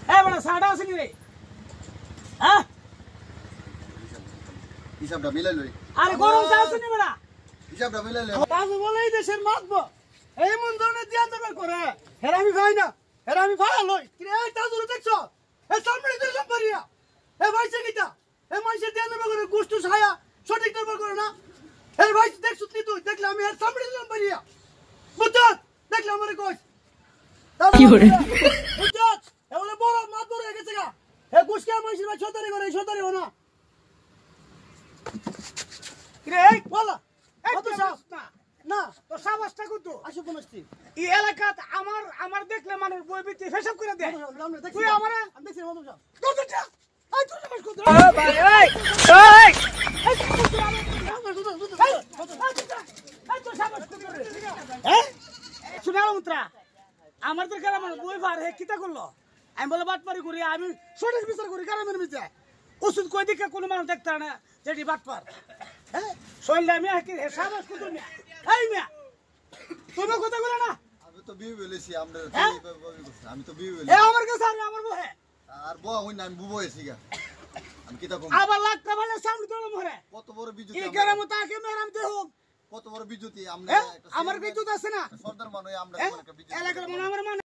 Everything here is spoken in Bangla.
এ বড় সাড়া আছে নি রে হ্যাঁ হিসাবটা মিলাই লই আরে গরম চা আছে নি বড়া হিসাবটা মিলাই লই তাজ বলেই দেশের মাতবো এমন ধরনের দিয়া দরকার করে হেরা আমি ভাই না হেরা আমি ভাই লই কি রে তাজুল দেখছো এ সামনে দিয়ে সম্পরিয়া এ ভাইছে কিটা এ মাইছে দিয়া দরকার করে গোষ্ঠ ছায়া সঠিক দরকার করে না এই ভাই দেখছ তুই দেখলে আমি এর সামনে দিয়ে সম্পরিয়া বুঝছ দেখলে আমারে কইস কি করে বুঝছ এগুলো বড় মাত বড় হয়ে গেছে গা এ গোষ্ঠকে মাইছে ভাই সদারি করে সদারি হো না কি রে এই বলা কত সাহস না না তো সাবাসটা কত আসো কোনস্তি এই এলাকাত আমার দেখলে মানুষ বই বিতে ফেসাব করে দেয় তুই আমারে আমি দেখছি মত সাহস তোর তো আই তুই সাবাস কত ভাই এই এই আমার দরকার আমার বই ভার হে কিতা করলো আমি বলে বাটপারি করি আমি সঠিক বিচার করি কারণের মিছে ওষুধ কই দিকে কোনো মানুষ দেখতে না যেটি বাটপার হ্যাঁ শৈল আমি সাবাস কত মিয়া এই মিয়া তুমি কথা বলে না আমি তো বিয়ে বলেছি আমরা হ্যাঁ? আমি তো বিয়ে এ বলেছি আমার কাছে আর আমার বহে আর বয়া হই না আমি বুবো হইছি গা আমি কিতা কম আবার লাখটা ভালো সামনে তোর মরে কত বড় বিজুতি এই গ্রামে তাকে মেরাম দেহ কত বড় বিজুতি আমরা হ্যাঁ আমার বিদ্যুৎ আছে না সর্দার মানুষ আমরা হ্যাঁ? একটা বিজুতি এলাকার মনে আমার